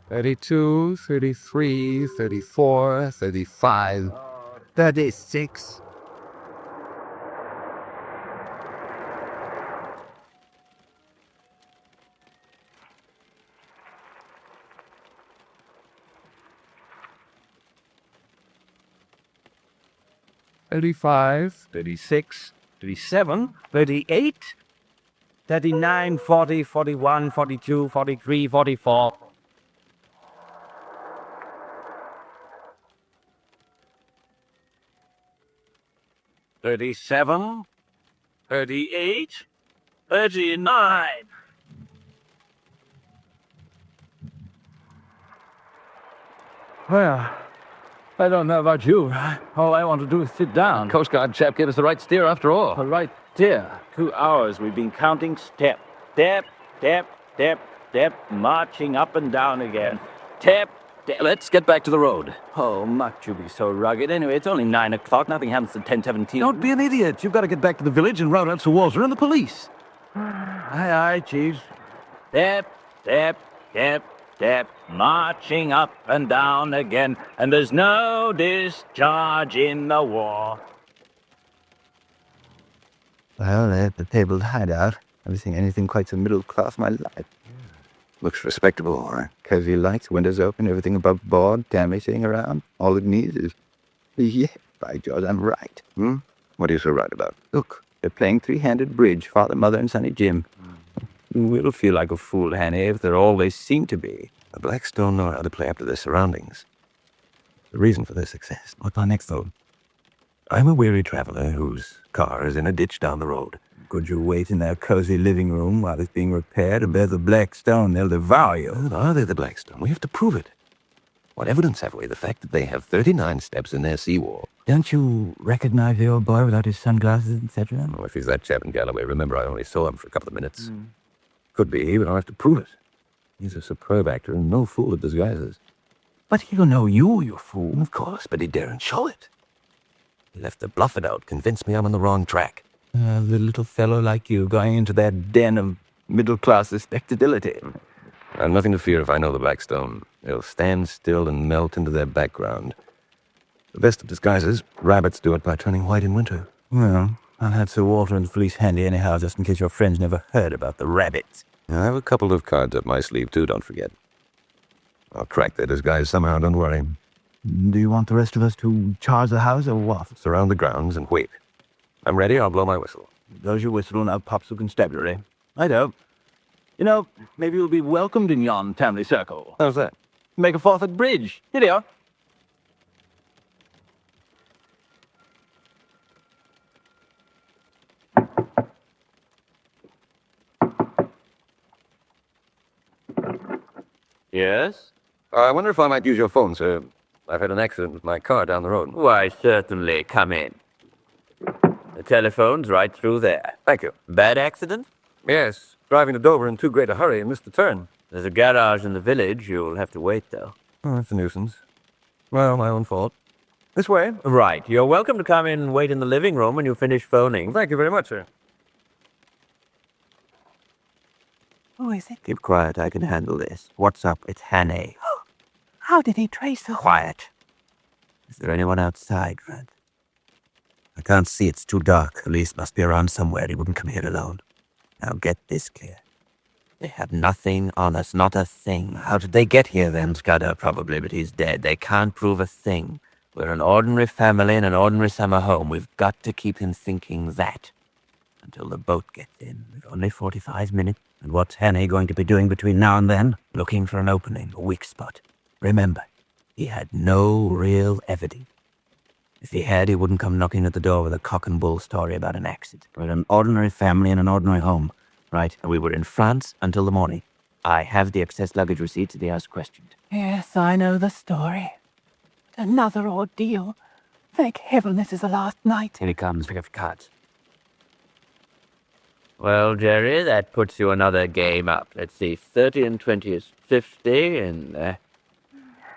32, 33, 34, 35, 36. $35, 36, 37, 38, 39, 40, 41, 42, 43, 44. 37, 38, 39. Well, I don't know about you. All I want to do is sit down. Coast Guard chap gave us the right steer after all. The right steer. 2 hours we've been counting step, step, step, step, step, marching up and down again. Step, step. Let's get back to the road. Oh, must you be so rugged? Anyway, it's only 9 o'clock. Nothing happens at 10:17. Don't be an idiot. You've got to get back to the village and rout out Sir Walter and the police. Aye, aye, chief. Step, step, step, step, marching up and down again, and there's no discharge in the war. Well, at the tabled hideout. Never seen anything quite so middle class in my life. Looks respectable, all right. Cozy lights, windows open, everything above board, Tammy sitting around. All it needs is... Yeah, by George, I'm right. What are you so right about? Look, they're playing three-handed bridge, father, mother, and sonny Jim. We'll feel like a fool, Hanny, if they're all they seem to be. The Blackstone know how to play up to their surroundings. The reason for their success. What's our next thought? I'm a weary traveler whose car is in a ditch down the road. Could you wait in their cozy living room while it's being repaired? Or bear the Blackstone, they'll devour you. Well, are they the Blackstone? We have to prove it. What evidence have we? The fact that they have 39 steps in their seawall. Don't you recognize the old boy without his sunglasses, etc.? Oh, if he's that chap in Galloway, remember I only saw him for a couple of minutes. Could be, but I'll have to prove it. He's a superb actor and no fool at disguises. But he'll know you fool. Of course, but he daren't show it. Left the bluff it out, convinced me I'm on the wrong track. The little fellow like you going into that den of middle-class respectability. I've nothing to fear if I know the Blackstone. They'll stand still and melt into their background. The best of disguises, rabbits do it by turning white in winter. Well, I'll have Sir Walter and the police handy anyhow, just in case your friends never heard about the rabbits. I have a couple of cards up my sleeve, too, don't forget. I'll crack their disguise somehow, don't worry. Do you want the rest of us to charge the house or what? Surround the grounds and wait. I'm ready, I'll blow my whistle. Blows your whistle and I'll pop some constabulary. I don't. You know, maybe you'll be welcomed in yon family circle. How's that? Make a fourth at bridge. Here they are. Yes? I wonder if I might use your phone, sir. I've had an accident with my car down the road. Why, certainly. Come in. The telephone's right through there. Thank you. Bad accident? Yes, driving to Dover in too great a hurry and missed the turn. There's a garage in the village. You'll have to wait, though. Oh, that's a nuisance. Well, my own fault. This way. Right. You're welcome to come in and wait in the living room when you finish phoning. Thank you very much, sir. Who is it? Keep quiet. I can handle this. What's up? It's Hannay. How did he trace her? Quiet. Is there anyone outside, Fred? I can't see. It's too dark. Police must be around somewhere. He wouldn't come here alone. Now get this clear. They have nothing on us, not a thing. How did they get here then? Scudder, probably, but he's dead. They can't prove a thing. We're an ordinary family in an ordinary summer home. We've got to keep him thinking that. Until the boat gets in. There's only 45 minutes. And what's Hannay going to be doing between now and then? Looking for an opening, a weak spot. Remember, he had no real evidence. If he had, he wouldn't come knocking at the door with a cock and bull story about an accident. We're an ordinary family in an ordinary home. Right, and we were in France until the morning. I have the excess luggage receipts if he asks questions. Yes, I know the story. Another ordeal. Thank heaven this is the last night. Here he comes. Pick up your cards. Well, Jerry, that puts you another game up. Let's see, 30 and 20 is 50, and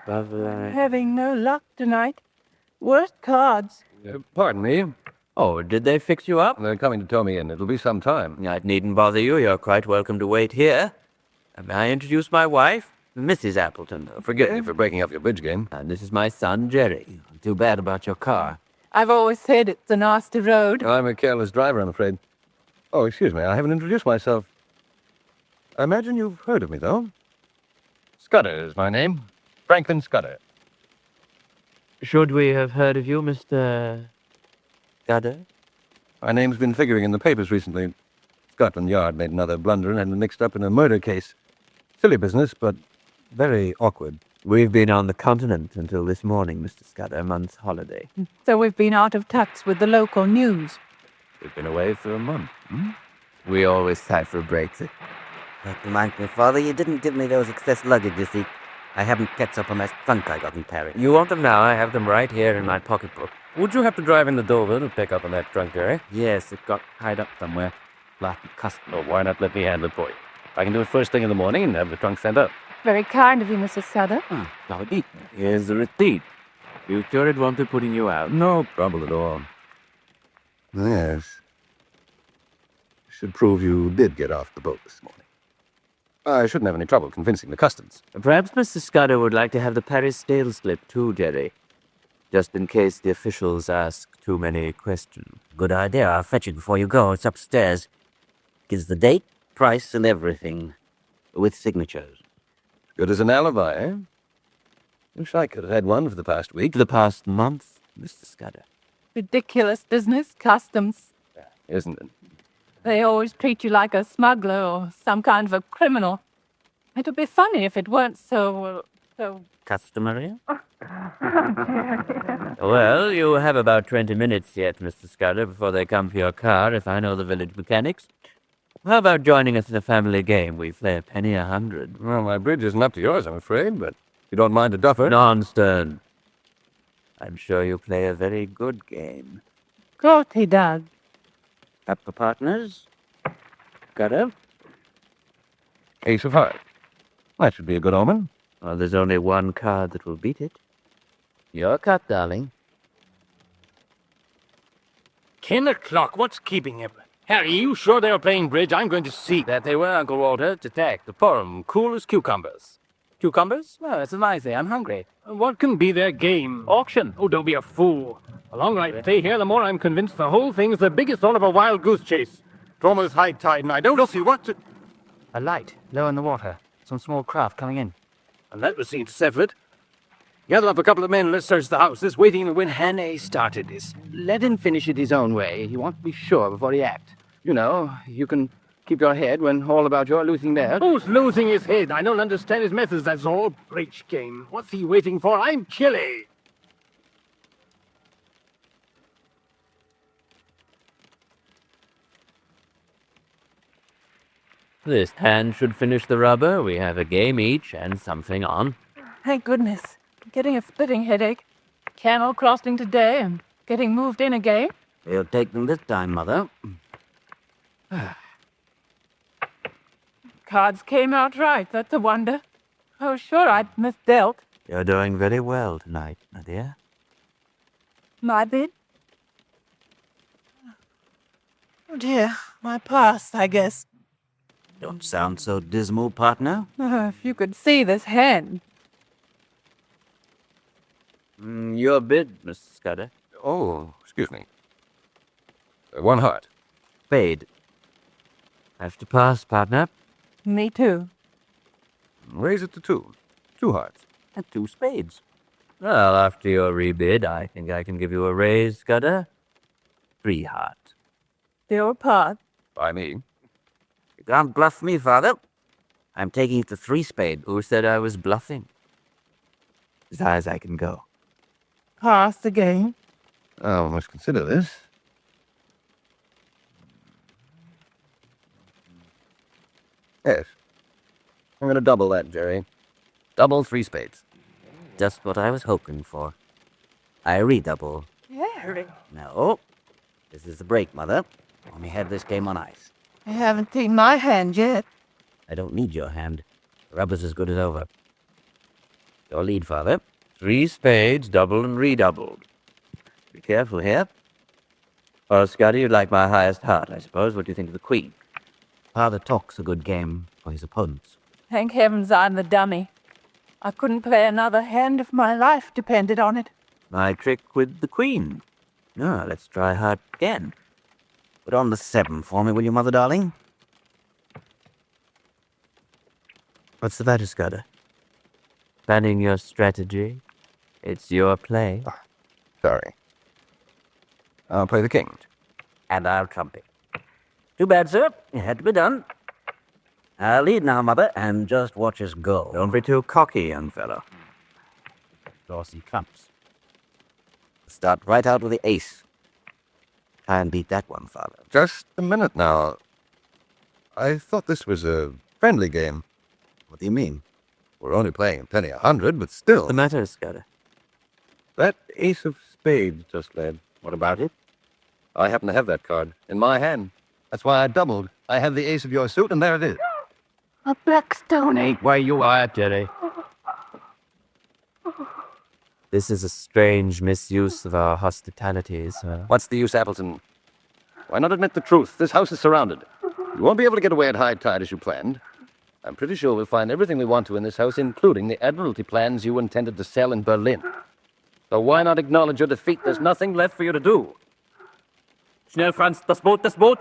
Having no luck tonight. Worst cards. Pardon me. Oh, did they fix you up? They're coming to tow me in. It'll be some time. It needn't bother you. You're quite welcome to wait here. May I introduce my wife, Mrs. Appleton? Forgive me for breaking up your bridge game. And this is my son, Jerry. Too bad about your car. I've always said it's a nasty road. I'm a careless driver, I'm afraid. Oh, excuse me. I haven't introduced myself. I imagine you've heard of me, though. Scudder is my name. Franklin Scudder. Should we have heard of you, Mr. Scudder? My name's been figuring in the papers recently. Scotland Yard made another blunder and had me mixed up in a murder case. Silly business, but very awkward. We've been on the continent until this morning, Mr. Scudder, a month's holiday. So we've been out of touch with the local news. We've been away for a month. We always cipher breaks it. Remind me, Father, you didn't give me those excess luggage, you see. I haven't catch up on that trunk I got in Paris. You want them now? I have them right here in my pocketbook. Would you have to drive into Dover to pick up on that trunk, Jerry? Yes, it got tied up somewhere. Last custom. Oh, why not let me handle it for you? I can do it first thing in the morning and have the trunk sent up. Very kind of you, Mr. Scudder. Here's the receipt. You sure it won't be putting you out? No trouble at all. Yes. Should prove you did get off the boat this morning. I shouldn't have any trouble convincing the customs. Perhaps Mr. Scudder would like to have the Paris sales slip too, Jerry. Just in case the officials ask too many questions. Good idea. I'll fetch it before you go. It's upstairs. Gives the date, price, and everything. With signatures. Good as an alibi, eh? Wish I could have had one for the past week. For the past month, Mr. Scudder. Ridiculous business, customs. Isn't it? They always treat you like a smuggler or some kind of a criminal. It would be funny if it weren't so Customary? Well, you have about 20 minutes yet, Mr. Scudder, before they come for your car, if I know the village mechanics. How about joining us in a family game? We play a penny 100. Well, my bridge isn't up to yours, I'm afraid, but you don't mind a duffer. Nonsense. I'm sure you play a very good game. Of course he does. Up for partners? Scudder? Ace of hearts. That should be a good omen. Well, there's only one card that will beat it. Your cut, darling. 10 o'clock. What's keeping him? Harry, you sure they were playing bridge? I'm going to see. That they were, Uncle Walter. To take the poem, cool as cucumbers. Cucumbers? Well, that's a nice day. I'm hungry. What can be their game? Auction. Oh, don't be a fool. The longer I stay here, the more I'm convinced the whole thing's the biggest sort of a wild goose chase. It's almost high tide, and I don't see what to... A light, low in the water. Some small craft coming in. And that was seen to settle it. Gather up a couple of men and let's search the house. This waiting when Hannay started this. Let him finish it his own way. He wants to be sure before he acts. You know, you can keep your head when all about your losing theirs. Who's losing his head? I don't understand his methods, that's all. Breach game. What's he waiting for? I'm chilly. This hand should finish the rubber. We have a game each and something on. Thank goodness. Getting a splitting headache. Camel crossing today and getting moved in again. We'll take them this time, Mother. Cards came out right, that's a wonder. Oh, sure, I'd misdealt. You're doing very well tonight, my dear. My bid? Oh dear, my past, I guess. Don't sound so dismal, partner. If you could see this hand. Your bid, Mr. Scudder. Oh, excuse me. One heart. Spade. Have to pass, partner. Me too. Raise it to 2. 2 hearts. And 2 spades. Well, after your rebid, I think I can give you a raise, Scudder. 3 hearts. Still pass. By me. You can't bluff me, father. I'm taking it to 3 spade. Who said I was bluffing? As high as I can go. Pass again. Oh, must consider this. Yes. I'm going to double that, Jerry. Double 3 spades. Just what I was hoping for. I redouble. Harry. No. This is the break, Mother. Let me have this game on ice. I haven't seen my hand yet. I don't need your hand. The rubber's as good as over. Your lead, Father. 3 spades, double and redoubled. Be careful here. Well, Scotty, you'd like my highest heart, I suppose. What do you think of the queen? Father talks a good game for his opponents. Thank heavens I'm the dummy. I couldn't play another hand if my life depended on it. My trick with the queen. Now, let's try heart again. Put on the 7 for me, will you, Mother darling? What's the matter, Scudder? Planning your strategy? It's your play. Oh, sorry. I'll play the king. And I'll trumpet. Too bad, sir. It had to be done. I'll lead now, Mother, and just watch us go. Don't be too cocky, young fellow. Draw some trumps. Start right out with the ace. Try and beat that one, Father. Just a minute now. I thought this was a friendly game. What do you mean? We're only playing penny 100, but still. What's the matter, Scudder? That ace of spades just led. What about it? I happen to have that card in my hand. That's why I doubled. I have the ace of your suit, and there it is. A blackstone. Ain't where you are, Jerry. This is a strange misuse of our hospitality, sir. What's the use, Appleton? Why not admit the truth? This house is surrounded. You won't be able to get away at high tide as you planned. I'm pretty sure we'll find everything we want to in this house, including the Admiralty plans you intended to sell in Berlin. So why not acknowledge your defeat? There's nothing left for you to do. Schnell, Franz, das Boot, das Boot.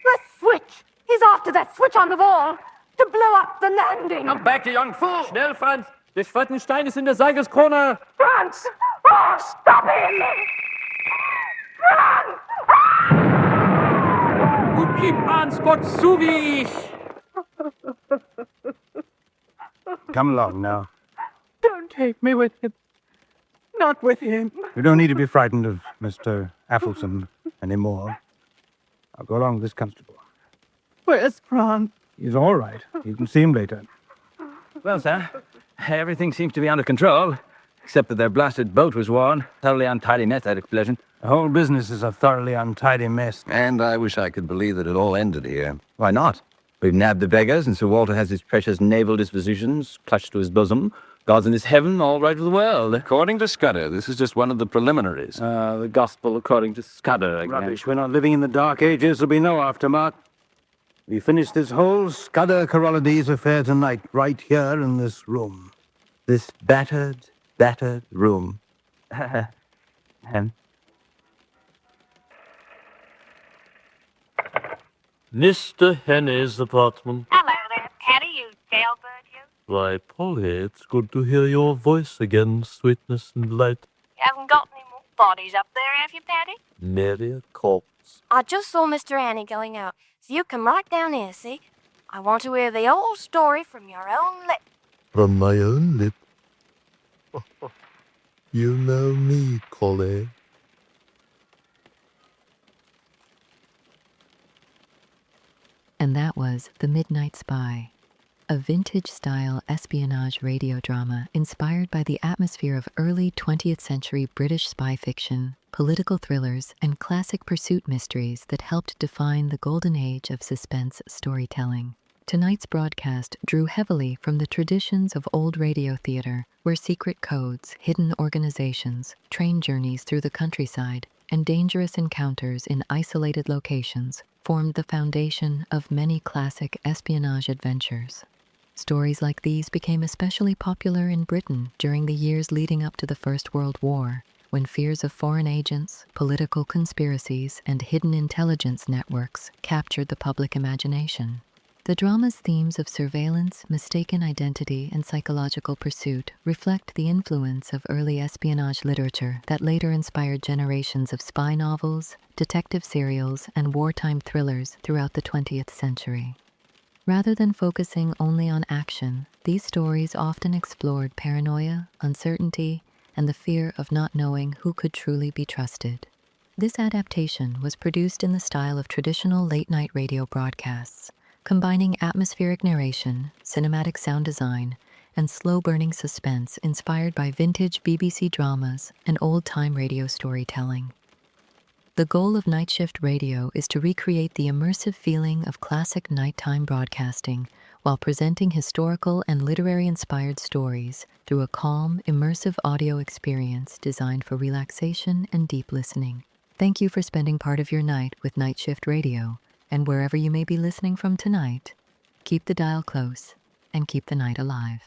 The switch! He's after that switch on the wall to blow up the landing. Come back, you young fool. Schnell, Franz. Der Schwattenstein ist in der Seigerskrone. Franz! Oh, stop him! Franz! Gut, gib ans Gott zu wie ich. Come along now. Don't take me with him. Not with him. You don't need to be frightened of Mr. Appleton anymore. I'll go along with this constable. Where's Franz? He's all right. You can see him later. Well, sir, everything seems to be under control, except that their blasted boat was worn. Totally untidy mess, that explosion. The whole business is a thoroughly untidy mess. And I wish I could believe that it all ended here. Why not? We've nabbed the beggars, and Sir Walter has his precious naval dispositions clutched to his bosom. God's in his heaven, all right with the world. According to Scudder, this is just one of the preliminaries. The gospel according to Scudder again. Rubbish. We're not living in the Dark Ages. There'll be no aftermath. We finish this whole Scudder Corolades affair tonight, right here in this room. This battered room. Mr. Henney's apartment. Hello there, Patty, you jailbird, you. Why, Polly, it's good to hear your voice again, sweetness and light. You haven't got any more bodies up there, have you, Patty? Nary a corpse. I just saw Mr. Annie going out, so you come right down here, see? I want to hear the whole story from your own lips. From my own lip. You know me, Collie. And that was The Midnight Spy, a vintage-style espionage radio drama inspired by the atmosphere of early 20th-century British spy fiction, political thrillers, and classic pursuit mysteries that helped define the golden age of suspense storytelling. Tonight's broadcast drew heavily from the traditions of old radio theater, where secret codes, hidden organizations, train journeys through the countryside, and dangerous encounters in isolated locations formed the foundation of many classic espionage adventures. Stories like these became especially popular in Britain during the years leading up to the First World War, when fears of foreign agents, political conspiracies, and hidden intelligence networks captured the public imagination. The drama's themes of surveillance, mistaken identity, and psychological pursuit reflect the influence of early espionage literature that later inspired generations of spy novels, detective serials, and wartime thrillers throughout the 20th century. Rather than focusing only on action, these stories often explored paranoia, uncertainty, and the fear of not knowing who could truly be trusted. This adaptation was produced in the style of traditional late-night radio broadcasts, combining atmospheric narration, cinematic sound design, and slow-burning suspense inspired by vintage BBC dramas and old-time radio storytelling. The goal of Night Shift Radio is to recreate the immersive feeling of classic nighttime broadcasting while presenting historical and literary-inspired stories through a calm, immersive audio experience designed for relaxation and deep listening. Thank you for spending part of your night with Night Shift Radio, and wherever you may be listening from tonight, keep the dial close and keep the night alive.